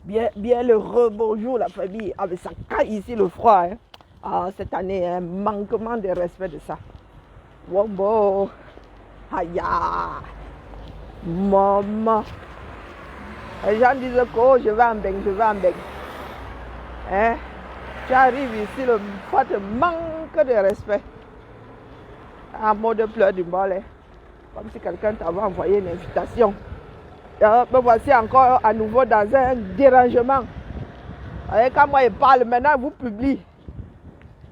Bien le rebonjour la famille. Ah mais ça caille ici le froid. Hein. Ah cette année, un manquement de respect de ça. Wombo. Aïe. Maman. Les gens disent que oh, je vais en baigne. Hein? Tu arrives ici, le froid te manque de respect. Un mot de pleurs du balai. Comme si quelqu'un t'avait envoyé une invitation. Me voici encore à nouveau dans un dérangement. Et quand moi je parle, maintenant vous publiez.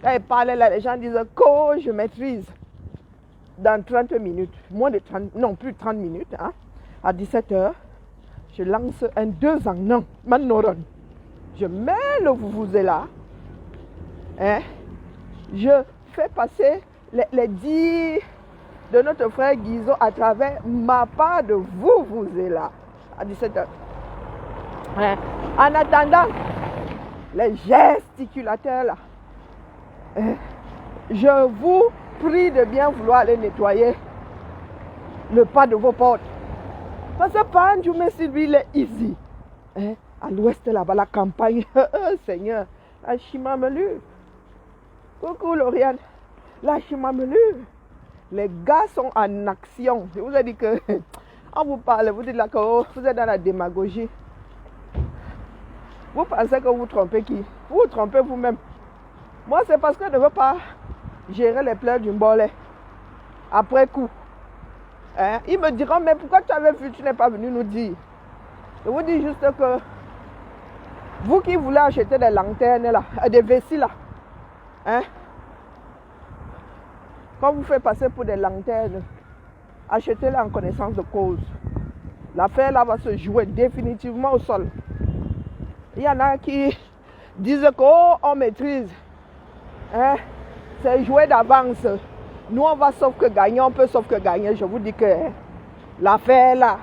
Quand je parle là, les gens disent que je maîtrise. Dans 30 minutes, moins de 30, non plus de 30 minutes, hein, à 17h, je lance un 2 en 1, Manoron. Je mets le Vuvuzela. Hein, je fais passer les 10 de notre frère Guizot à travers ma part de Vuvuzela à 17h. Hein, en attendant, les gesticulateurs là, hein, je vous prie de bien vouloir aller nettoyer le pas de vos portes. Parce que pas un jour, mais lui, il est easy. Hein, à l'ouest là-bas, la campagne, Seigneur, la Chimamelu. Coucou Lauriane, la Chimamelu. Les gars sont en action. Je vous ai dit que, on vous parle, vous dites là que oh, vous êtes dans la démagogie. Vous pensez que vous trompez qui? Vous vous trompez vous-même. Moi, c'est parce que je ne veux pas gérer les pleurs du Mbolé. Après coup. Hein? Ils me diront, mais pourquoi tu avais vu, tu n'es pas venu nous dire? Je vous dis juste que vous qui voulez acheter des lanternes là, des vessies là, hein? Quand vous faites passer pour des lanternes, achetez-les en connaissance de cause. L'affaire là va se jouer définitivement au sol. Il y en a qui disent qu'on maîtrise. Hein? C'est jouer d'avance. Nous on va sauf que gagner, on peut sauf que gagner. Je vous dis que hein, l'affaire là,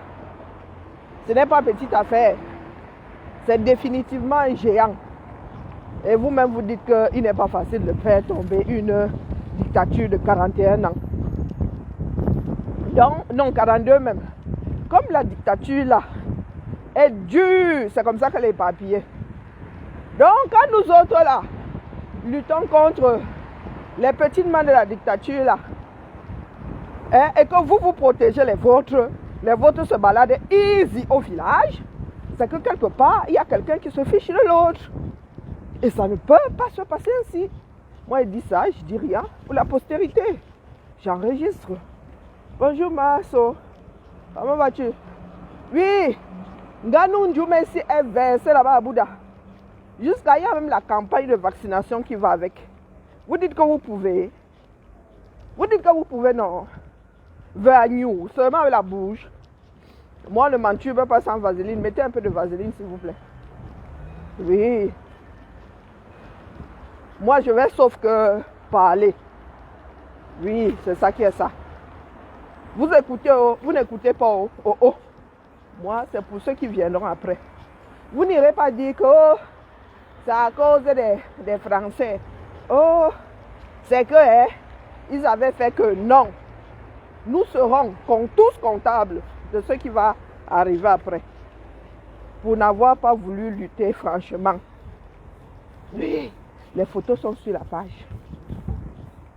ce n'est pas petite affaire. C'est définitivement un géant. Et vous-même vous dites qu'il n'est pas facile de faire tomber une dictature de 41 ans. Donc, non, 42 même. Comme la dictature là est dure, c'est comme ça qu'elle est éparpillée. Donc, quand nous autres là, luttons contre les petites mains de la dictature là, hein, et que vous protégez les vôtres se baladent easy au village, c'est que quelque part, il y a quelqu'un qui se fiche de l'autre. Et ça ne peut pas se passer ainsi. Moi, je dis ça, je dis rien pour la postérité. J'enregistre. Bonjour, Masso. Comment vas-tu? Oui, Nganou Ndjoumessi est versé là-bas à Bouddha. Jusqu'à il y a même la campagne de vaccination qui va avec. Vous dites que vous pouvez. Vous dites que vous pouvez, non. Vers nous, seulement avec la bouche. Moi, le mentu ne veut pas sans vaseline. Mettez un peu de vaseline, s'il vous plaît. Oui. Moi, je vais sauf que parler. Oui, c'est ça qui est ça. Vous écoutez, oh, vous n'écoutez pas, oh, oh, oh. Moi, c'est pour ceux qui viendront après. Vous n'irez pas dire que oh, c'est à cause des Français. Oh, c'est que hein, ils avaient fait que non. Nous serons tous comptables de ce qui va arriver après. Pour n'avoir pas voulu lutter franchement. Oui, les photos sont sur la page.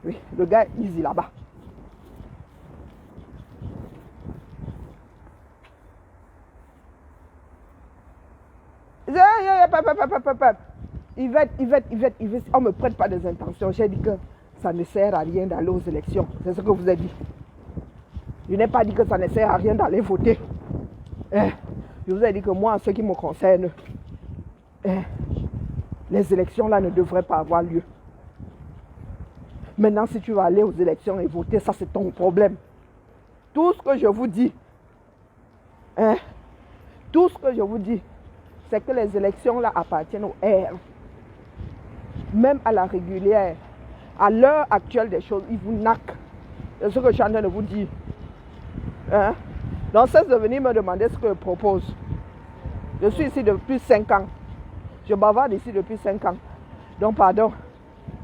Oui, le gars est easy là-bas. Yvette, on ne me prête pas des intentions. J'ai dit que ça ne sert à rien d'aller aux élections. C'est ce que vous avez dit. Je n'ai pas dit que ça ne sert à rien d'aller voter. Je vous ai dit que moi, en ce qui me concerne, les élections là ne devraient pas avoir lieu. Maintenant, si tu vas aller aux élections et voter, ça c'est ton problème. Tout ce que je vous dis, tout ce que je vous dis, c'est que les élections là appartiennent aux R. Même à la régulière, à l'heure actuelle des choses, ils vous naquent. C'est ce que je suis en train de vous dire. Hein? Donc, cesse de venir me demander ce que je propose. Je suis ici depuis 5 ans. Je bavarde ici depuis 5 ans. Donc, pardon,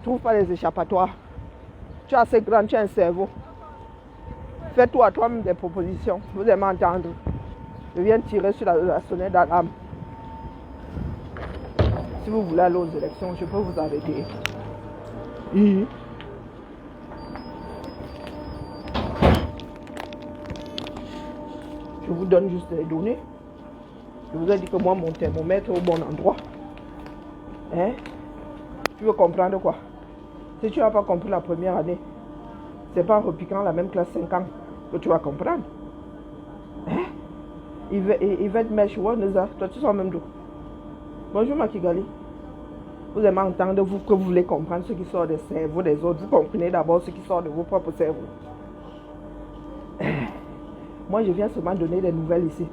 trouve pas les échappatoires. Tu es assez grand, tu as un cerveau. Fais-toi à toi-même des propositions. Vous aimez entendre. Je viens tirer sur la sonnette d'alarme. si vous voulez aller aux élections, je peux vous arrêter. Oui. Je vous donne juste les données. Je vous ai dit que moi, mon thermomètre est au bon endroit. Hein? Tu veux comprendre quoi? Si tu n'as pas compris la première année, c'est pas en repiquant la même classe 5 ans que tu vas comprendre. Hein? Il va te mettre toi, tu sors même d'où? Bonjour Makigali. Vous aimez entendre vous que vous voulez comprendre ce qui sort des cerveaux des autres. Vous comprenez d'abord ce qui sort de vos propres cerveaux. Moi, je viens seulement donner des nouvelles ici.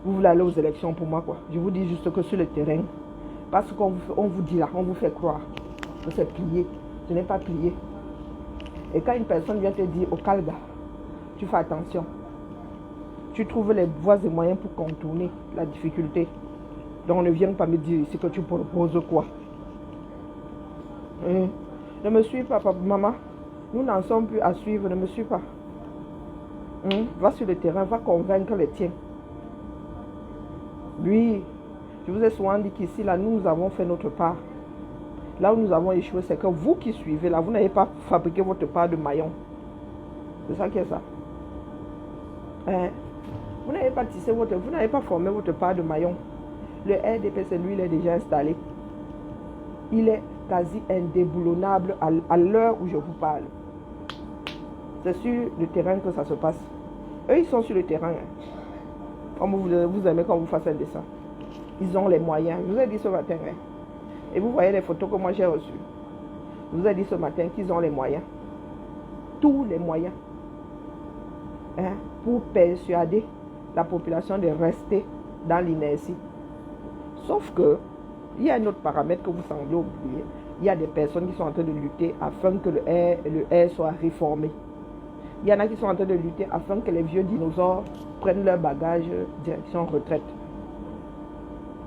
Vous voulez aller aux élections pour moi, quoi. Je vous dis juste que sur le terrain, parce qu'on vous dit là, on vous fait croire que c'est plié. Ce n'est pas plié. Et quand une personne vient te dire au Calga, tu fais attention. Tu trouves les voies et moyens pour contourner la difficulté. Donc ne viens pas me dire ici que tu proposes quoi. Ne me suis pas, papa, maman. Nous n'en sommes plus à suivre, ne me suis pas. Va sur le terrain, va convaincre les tiens. Oui, je vous ai souvent dit qu'ici, là, nous avons fait notre part. Là où nous avons échoué, c'est que vous qui suivez, là, vous n'avez pas fabriqué votre part de maillon. C'est ça qui est ça. Vous n'avez pas tissé vous n'avez pas formé votre part de maillon. Le RDP, c'est lui, il est déjà installé. Il est quasi indéboulonnable à l'heure où je vous parle. C'est sur le terrain que ça se passe. Eux, ils sont sur le terrain. Comme vous aimez qu'on vous fasse un dessin. Ils ont les moyens. Je vous ai dit ce matin. Et vous voyez les photos que moi j'ai reçues. Je vous ai dit ce matin qu'ils ont les moyens. Tous les moyens. Pour persuader la population de rester dans l'inertie. Sauf que, il y a un autre paramètre que vous semblez oublier. Il y a des personnes qui sont en train de lutter afin que le R soit réformé. Il y en a qui sont en train de lutter afin que les vieux dinosaures prennent leur bagage direction retraite.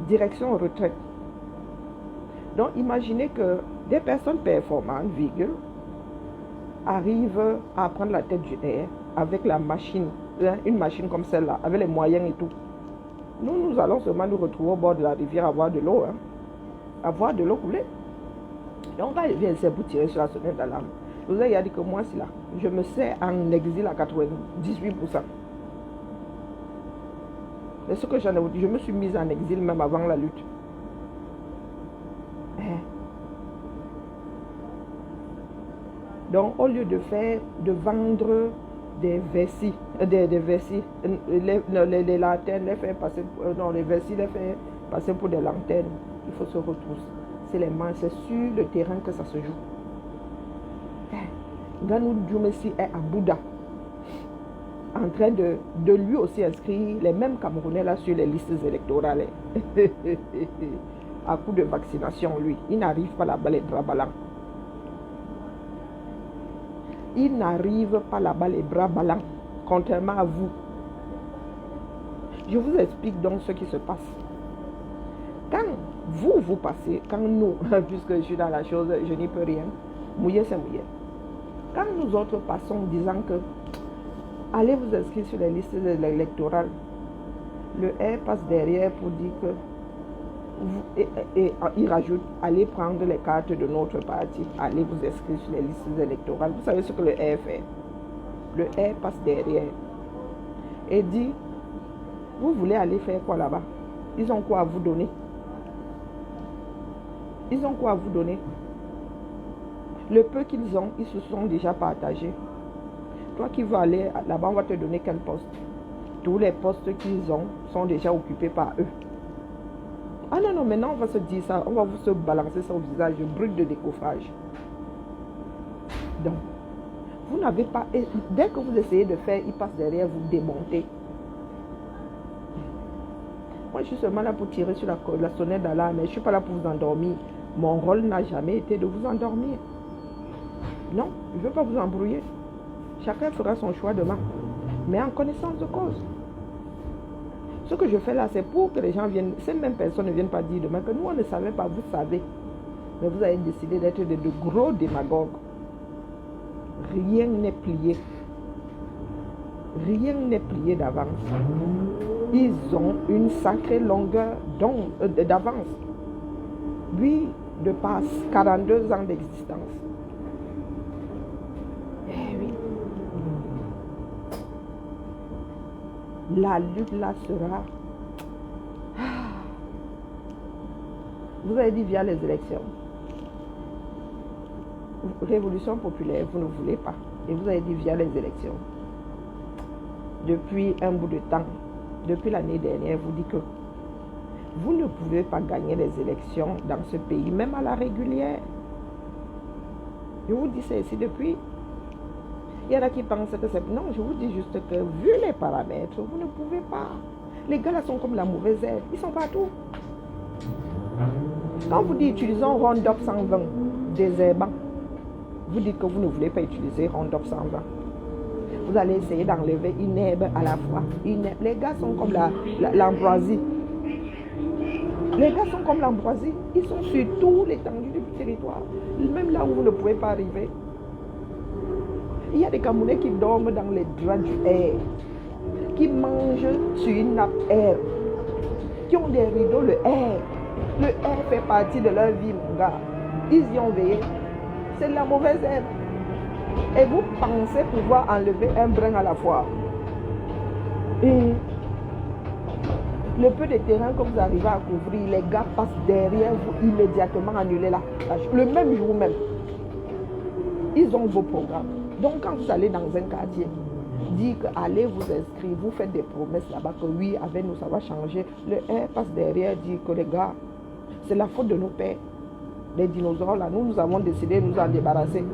Direction retraite. Donc, imaginez que des personnes performantes, arrivent à prendre la tête du R avec la machine, une machine comme celle-là, avec les moyens et tout. Nous allons seulement nous retrouver au bord de la rivière à boire de l'eau. À de l'eau coulée. Et on va essayer pour tirer sur la sonnette d'alarme. Je vous ai dit que moi, c'est là. Je me sais en exil à 98%. C'est ce que j'en ai dit. Je me suis mise en exil même avant la lutte. Donc, au lieu de vendre des vessies, les lanternes, les faire passer, les vessies, les faire passer pour des lanternes, il faut se retrousser. C'est les mains, c'est sur le terrain que ça se joue. Ganou Djoumessi est à Bouddha, en train de lui aussi inscrire les mêmes Camerounais là sur les listes électorales. À coup de vaccination, lui, il n'arrive pas là-bas les bras ballants. Il n'arrive pas là-bas les bras ballants, contrairement à vous. Je vous explique donc ce qui se passe. Quand vous passez, quand nous, puisque je suis dans la chose, je n'y peux rien, mouiller c'est mouiller. Quand nous autres passons disant que allez vous inscrire sur les listes électorales, le R passe derrière pour dire que et il rajoute, allez prendre les cartes de notre parti, allez vous inscrire sur les listes électorales. Vous savez ce que le R fait? Le R passe derrière et dit, vous voulez aller faire quoi là-bas? Ils ont quoi à vous donner? Ils ont quoi à vous donner? Le peu qu'ils ont, ils se sont déjà partagés. Toi qui veux aller là-bas, on va te donner quel poste? Tous les postes qu'ils ont sont déjà occupés par eux. Ah non, maintenant on va se dire ça, on va se balancer ça au visage, brut de décoffrage. Donc, vous n'avez pas, dès que vous essayez de faire, il passe derrière, vous démontez. Moi je suis seulement là pour tirer sur la sonnette d'alarme, mais je ne suis pas là pour vous endormir. Mon rôle n'a jamais été de vous endormir. Non, je ne veux pas vous embrouiller. Chacun fera son choix demain, mais en connaissance de cause. Ce que je fais là, c'est pour que les gens viennent, ces mêmes personnes ne viennent pas dire demain que nous, on ne savait pas, vous savez. Mais vous avez décidé d'être de gros démagogues. Rien n'est plié. Rien n'est plié d'avance. Ils ont une sacrée longueur d'avance. Oui, de par 42 ans d'existence. Eh oui. La lutte là sera... Vous avez dit via les élections. Révolution populaire, vous ne voulez pas. Et vous avez dit via les élections. Depuis un bout de temps, depuis l'année dernière, vous dites que vous ne pouvez pas gagner les élections dans ce pays, même à la régulière. Je vous dis ça ici depuis. Il y en a qui pensent que c'est... Non, je vous dis juste que vu les paramètres, vous ne pouvez pas. Les gars là sont comme la mauvaise herbe. Ils sont partout. Quand vous dites utilisons Roundup 120 désherbant, vous dites que vous ne voulez pas utiliser Roundup 120. Vous allez essayer d'enlever une herbe à la fois. Les gars sont comme l'ambroisie. Les gars sont comme l'ambroisie. Ils sont sur tout l'étendue du territoire. Même là où vous ne pouvez pas arriver. Il y a des Camerounais qui dorment dans les draps du air. Qui mangent sur une nappe air. Qui ont des rideaux, le air. Le air fait partie de leur vie, mon gars. Ils y ont veillé. C'est de la mauvaise herbe. Et vous pensez pouvoir enlever un brin à la fois. Et le peu de terrain que vous arrivez à couvrir, les gars passent derrière vous immédiatement annuler la tâche. Le même jour même. Ils ont vos programmes. Donc quand vous allez dans un quartier, dites que allez vous inscrire, vous faites des promesses là-bas que oui, avec nous ça va changer. Le air passe derrière, dit que les gars, c'est la faute de nos pères. Les dinosaures là, nous avons décidé de nous en débarrasser.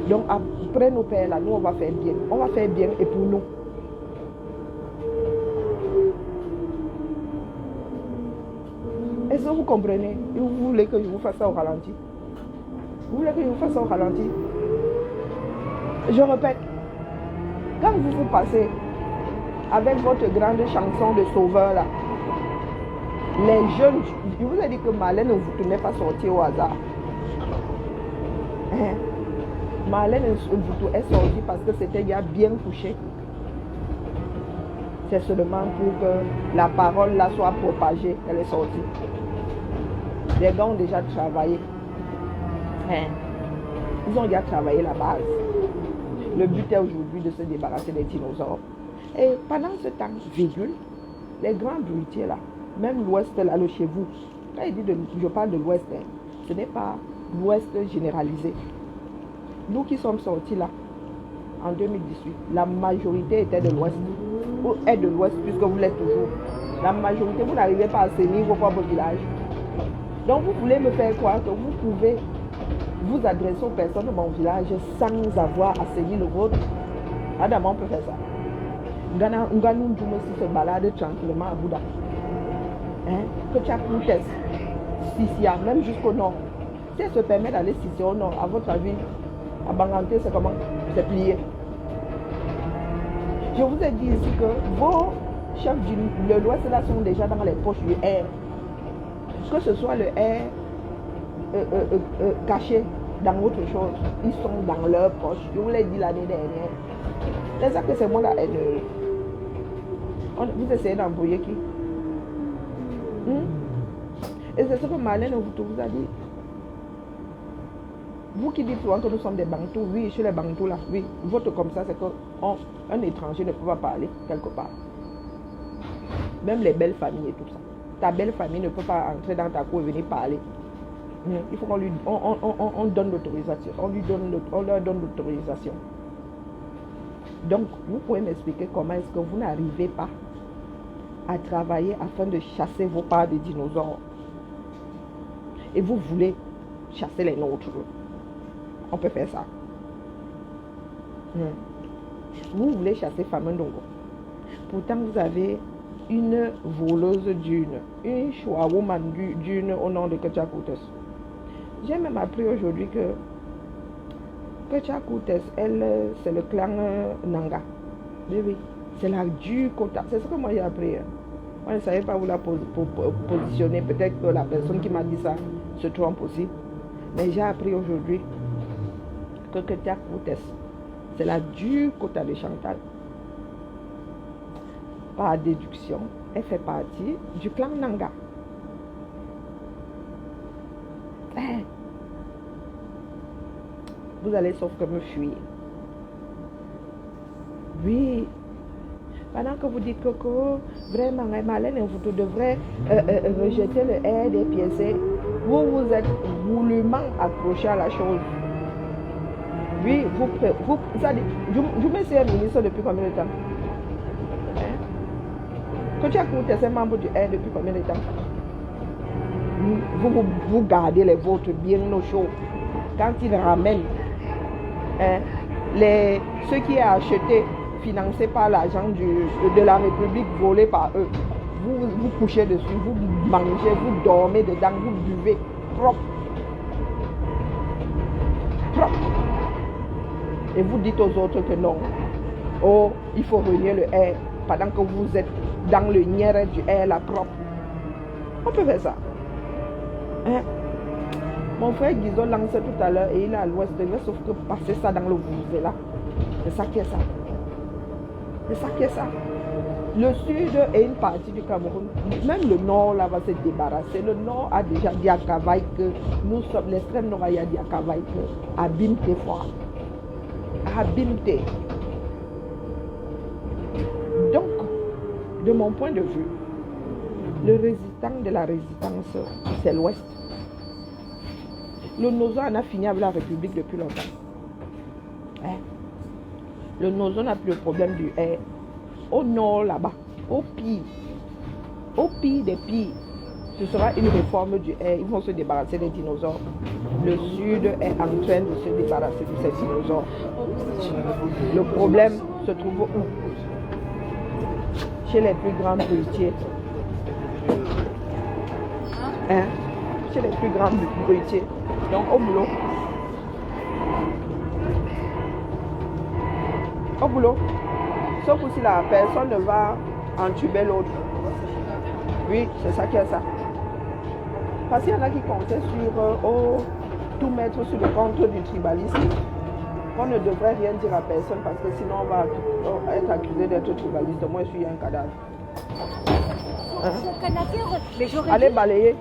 Donc après nos pères là, nous on va faire bien. On va faire bien et pour nous. Est-ce que vous comprenez? Vous voulez que je vous fasse ça au ralenti? Vous voulez que je vous fasse ça au ralenti? Je répète, quand vous passez avec votre grande chanson de sauveur là, les jeunes, je vous ai dit que Marlène ne vous tenait pas sortir au hasard. Marlène est sortie parce que c'était déjà bien couché. C'est seulement pour que la parole là soit propagée qu'elle est sortie. Les gars ont déjà travaillé. Ils ont déjà travaillé la base. Le but est aujourd'hui de se débarrasser des dinosaures. Et pendant ce temps, virgule, les grands bruitiers là, même l'ouest là, le chez vous, quand je parle de l'ouest, ce n'est pas l'ouest généralisé. Nous qui sommes sortis là, en 2018, la majorité était de l'ouest. Ou est de l'ouest puisque vous l'êtes toujours. La majorité, vous n'arrivez pas à assainir vos propres villages. Donc vous voulez me faire croire que vous pouvez vous adresser aux personnes de mon village sans avoir assaini le vôtre. Adama, on peut faire ça. Nganou Ndjoum aussi se balade tranquillement à Bouddha. Que tu as Koutes, Sissia, même jusqu'au nord. Si elle se permet d'aller Sissia au nord, à votre avis, à Banganté, c'est comment? C'est plié. Je vous ai dit ici que vos chefs de l'Ouest là sont déjà dans les poches du air. Que ce soit le air caché dans autre chose, ils sont dans leur poche. Je vous l'ai dit l'année dernière. C'est ça que c'est moi la haine. Vous essayez d'embrouiller qui? Et c'est ce que Marlène vous a dit. Vous qui dites souvent que nous sommes des Bantous, oui, chez les Bantous là, oui, vote comme ça, c'est qu'un étranger ne peut pas parler quelque part. Même les belles familles et tout ça. Ta belle famille ne peut pas entrer dans ta cour et venir parler. Il faut qu'on lui donne l'autorisation. On leur donne l'autorisation. Donc, vous pouvez m'expliquer comment est-ce que vous n'arrivez pas à travailler afin de chasser vos parts de dinosaures. Et vous voulez chasser les nôtres. On peut faire ça. Vous voulez chasser Famendongo. Pourtant, vous avez une voleuse d'une, une Woman d'une au nom de Ketia Koutes. J'ai même appris aujourd'hui que Ketia Koutes, elle, c'est le clan Nanga. Oui, c'est la du Kota. C'est ce que moi j'ai appris. Moi, je ne savais pas où la positionner. Peut-être que la personne qui m'a dit ça se trompe aussi. Mais j'ai appris aujourd'hui que Ketia Koutes, c'est la du Kota de Chantal. Par déduction, elle fait partie du clan Nanga. Vous allez sauf que me fuir. Oui. Pendant que vous dites Coco, vraiment, Marlène, vous devrez rejeter le air des pièces. Vous êtes goulûment accroché à la chose. Oui, ça dit, je me suis ministre depuis combien de temps? Que tu as écouté ces membres du air depuis combien de temps? Vous gardez les vôtres bien au chaud. Quand ils ramènent ceux qui ont acheté, financé par l'argent de la République, volé par eux, vous couchez dessus, vous mangez, vous dormez dedans, vous buvez propre. Et vous dites aux autres que non. Oh, il faut renier le air pendant que vous êtes dans le nière du air là propre. On peut faire ça. Mon frère Guizot lançait tout à l'heure et il est à l'ouest de l'ouest, sauf que passer ça dans le Bouzé là. C'est ça qui est ça. C'est ça qui est ça. Le sud est une partie du Cameroun. Même le nord là va se débarrasser. Le nord a déjà dit à Cavaille que nous sommes l'extrême nord, il a dit à Cavaille que abîme tes fois. Abîme tes. Donc, de mon point de vue, le résistant de la résistance, c'est l'ouest. Le Nozo en a fini avec la République depuis longtemps. Le Nozo n'a plus le problème du air. Au nord, là-bas, au pire des pires, ce sera une réforme du air. Ils vont se débarrasser des dinosaures. Le sud est en train de se débarrasser de ces dinosaures. Le problème se trouve où? Chez les plus grands bruitiers. Chez les plus grands bruitiers. Donc au boulot. Au boulot. Sauf que si la personne ne va entuber l'autre. Oui, c'est ça qui est ça. Parce qu'il y en a qui comptaient sur tout mettre sur le compte du tribalisme. On ne devrait rien dire à personne parce que sinon on va être accusé d'être tribaliste. Moi je suis un cadavre. Allez balayer.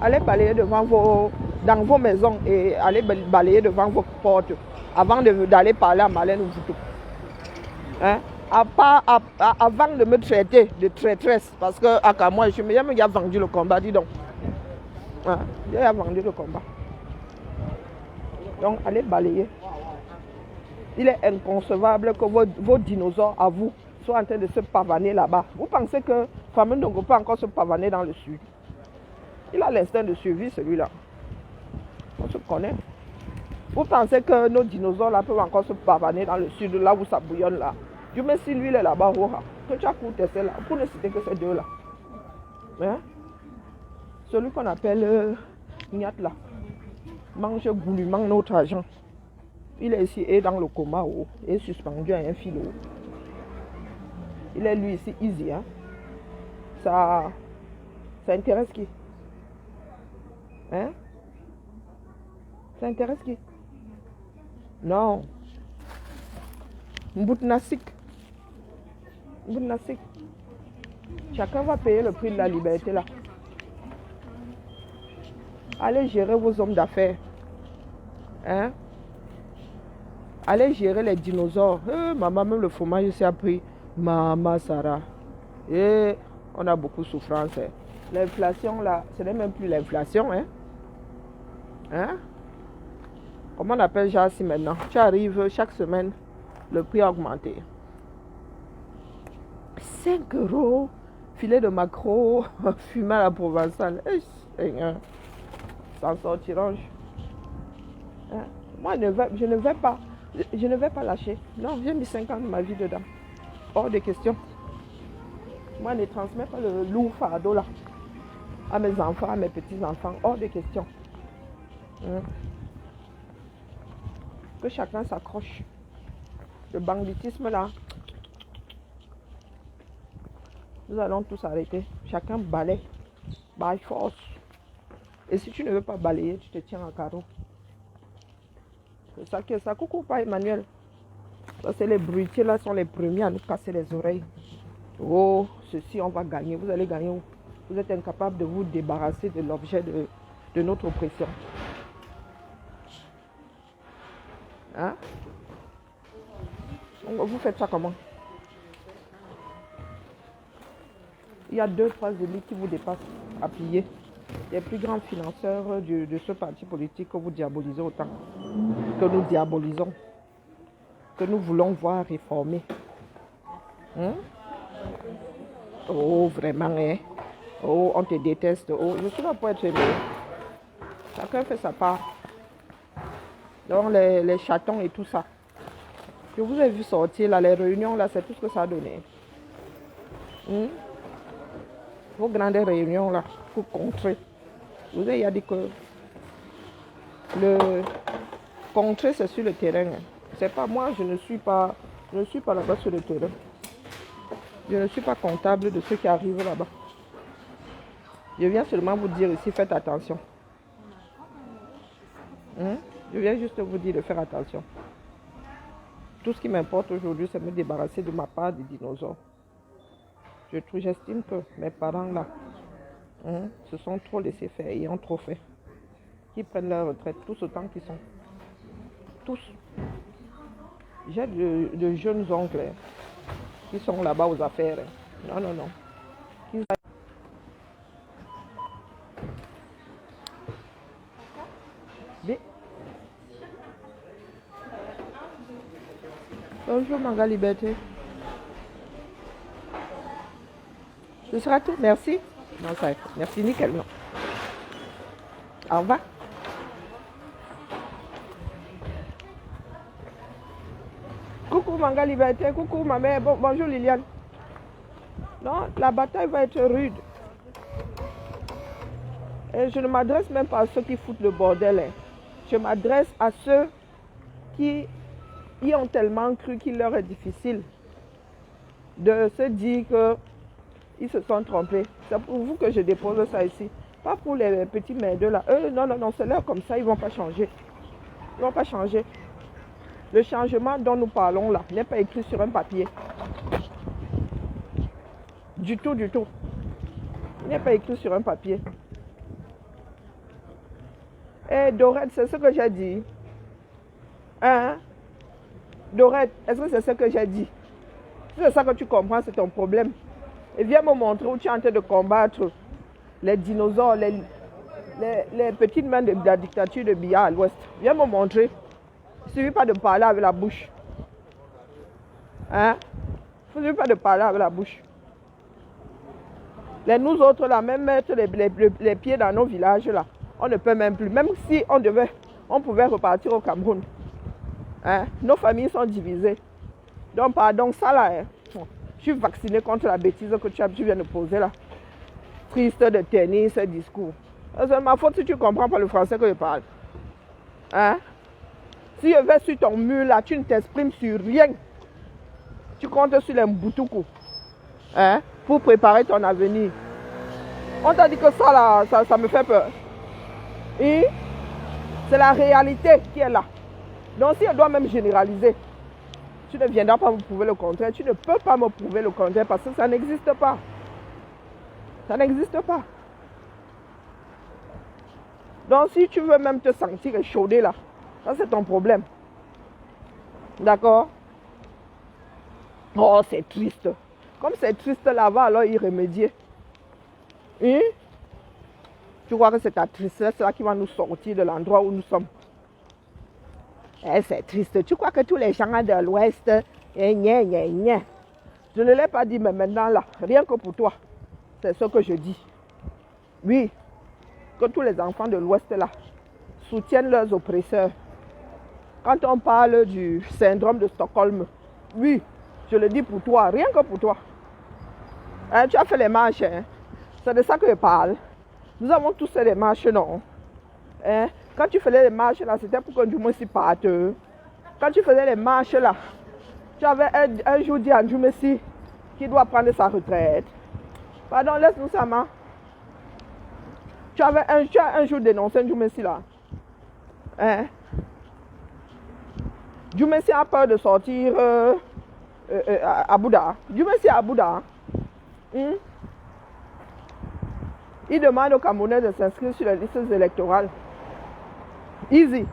Allez balayer devant dans vos maisons et allez balayer devant vos portes avant d'aller parler à Marlène Ouvoutou. Avant de me traiter de traîtresse, parce que à moi, je me a vendu le combat, dis donc. Il a vendu le combat. Donc, allez balayer. Il est inconcevable que vos dinosaures, à vous, soient en train de se pavaner là-bas. Vous pensez que Fameux Ndongo peut encore se pavaner dans le sud? Il a l'instinct de survie, celui-là. On se connaît. Vous pensez que nos dinosaures là peuvent encore se pavaner dans le sud, là où ça bouillonne là? Je me suis lui, il est là-bas, que tu as coûté celle-là, pour ne citer que ces deux-là. Celui qu'on appelle Niat là, mange goulûment notre argent. Il est ici et dans le coma, et suspendu à un fil. Il est lui ici, easy. Ça intéresse qui? Ça intéresse qui? Non. Mboutnassik. Chacun va payer le prix de la liberté là. Allez gérer vos hommes d'affaires. Allez gérer les dinosaures. Maman, même le fromage s'est pris. Maman Sarah. Et on a beaucoup de souffrance. L'inflation là, ce n'est même plus l'inflation. Comment on appelle ça si maintenant? Tu arrives chaque semaine, le prix a augmenté. 5 €, filet de maquereau, fumé à la provençale. S'en sortiront. Moi, je ne vais pas lâcher. Non, j'ai mis 5 ans de ma vie dedans. Hors de question. Moi, je ne transmets pas le lourd fardeau là à mes enfants, à mes petits-enfants. Hors de question. Que chacun s'accroche. Le banditisme là, nous allons tous arrêter. Chacun balaye. By force. Et si tu ne veux pas balayer, tu te tiens en carreau. C'est ça qui est ça. Coucou, pas Emmanuel. Ça, c'est les bruitiers là, sont les premiers à nous casser les oreilles. Oh, ceci, on va gagner. Vous allez gagner où? Vous êtes incapable de vous débarrasser de l'objet de de notre oppression. Hein? Vous faites ça comment? Il y a 2-3 élites qui vous dépassent à plier. Les plus grands financeurs de ce parti politique que vous diabolisez autant, que nous diabolisons, que nous voulons voir réformer. Hein? Oh, vraiment, hein? Oh, on te déteste. Oh, je suis là pour être aimé. Chacun fait sa part. Donc, les chatons et tout ça. Je vous ai vu sortir, là, les réunions, là, c'est tout ce que ça a donné. Vos grandes réunions, là, pour contrer. Vous avez dit que le contrer, c'est sur le terrain. C'est pas moi, je ne suis pas là-bas sur le terrain. Je ne suis pas comptable de ceux qui arrivent là-bas. Je viens seulement vous dire ici, faites attention. Je viens juste vous dire de faire attention. Tout ce qui m'importe aujourd'hui, c'est me débarrasser de ma part des dinosaures. J'estime que mes parents là, se sont trop laissés faire et ont trop fait. Qu'ils prennent leur retraite, tous autant qu'ils sont. Tous. J'ai de jeunes oncles qui sont là-bas aux affaires. Non, non, non. Bonjour, Manga Liberté. Ce sera tout, merci. Non, ça, merci, nickel. Non. Au revoir. Coucou, Manga Liberté. Coucou, ma mère. Bonjour, Liliane. Non, la bataille va être rude. Et je ne m'adresse même pas à ceux qui foutent le bordel. Je m'adresse à ceux qui y ont tellement cru qu'il leur est difficile de se dire qu'ils se sont trompés. C'est pour vous que je dépose ça ici. Pas pour les petits merdeux là. Eux, non, non, non, c'est leur comme ça, ils ne vont pas changer. Ils ne vont pas changer. Le changement dont nous parlons là n'est pas écrit sur un papier. Du tout, du tout. Il n'est pas écrit sur un papier. Et Dorette, c'est ce que j'ai dit. Hein? Dorette, est-ce que c'est ce que j'ai dit? Si c'est ça que tu comprends, c'est ton problème. Et viens me montrer où tu es en train de combattre les dinosaures, les petites mains de la dictature de Biya à l'ouest. Viens me montrer. Il ne suffit pas de parler avec la bouche. Hein? Il ne suffit pas de parler avec la bouche. Nous autres, là, même mettre les pieds dans nos villages, là, on ne peut même plus. Même si on pouvait repartir au Cameroun. Hein? Nos familles sont divisées. Donc, pardon, ça là, hein, je suis vaccinée contre la bêtise que tu viens de poser là. Triste de tenir ce discours. C'est ma faute si tu ne comprends pas le français que je parle. Hein? Si je vais sur ton mur là, tu ne t'exprimes sur rien. Tu comptes sur les mboutoukou. Hein? Pour préparer ton avenir. On t'a dit que ça là, ça me fait peur. Et c'est la réalité qui est là. Donc si je dois même généraliser, tu ne viendras pas me prouver le contraire. Tu ne peux pas me prouver le contraire parce que ça n'existe pas. Ça n'existe pas. Donc si tu veux même te sentir échaudé là, ça c'est ton problème. D'accord? Oh, c'est triste. Comme c'est triste là, va alors y remédier. Hein? Tu crois que c'est ta tristesse là qui va nous sortir de l'endroit où nous sommes? Eh, c'est triste. Tu crois que tous les gens de l'Ouest, je ne l'ai pas dit, mais maintenant là, rien que pour toi, c'est ce que je dis. Oui, que tous les enfants de l'Ouest là soutiennent leurs oppresseurs. Quand on parle du syndrome de Stockholm, oui, je le dis pour toi, rien que pour toi. Hein, tu as fait les marches, hein? C'est de ça que je parle. Nous avons tous fait les marches, non? Hein? Quand tu faisais les marches là, c'était pour que du moins s'y parte. Quand tu faisais les marches là, tu avais un jour dit à Andrew Messi qui doit prendre sa retraite. Pardon, laisse-nous ça, ma. Tu as un jour dénoncé Andrew Messi là. Hein? Andrew Messi a peur de sortir à Bouddha. Andrew Messi à Bouddha. Il demande aux Camerounais de s'inscrire sur les listes électorales. Easy.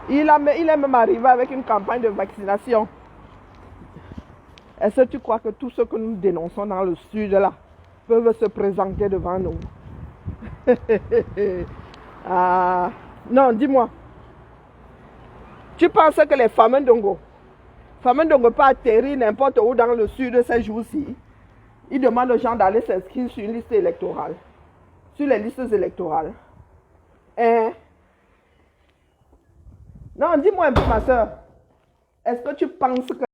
Il est même arrivé avec une campagne de vaccination. Est-ce que tu crois que tous ceux que nous dénonçons dans le sud là peuvent se présenter devant nous? Ah, non, dis-moi. Tu penses que les femmes d'Ongo peuvent atterrir n'importe où dans le sud ces jours-ci? Ils demandent aux gens d'aller s'inscrire sur une liste électorale. Sur les listes électorales. Hein? Non, dis-moi un peu, ma soeur. Est-ce que tu penses que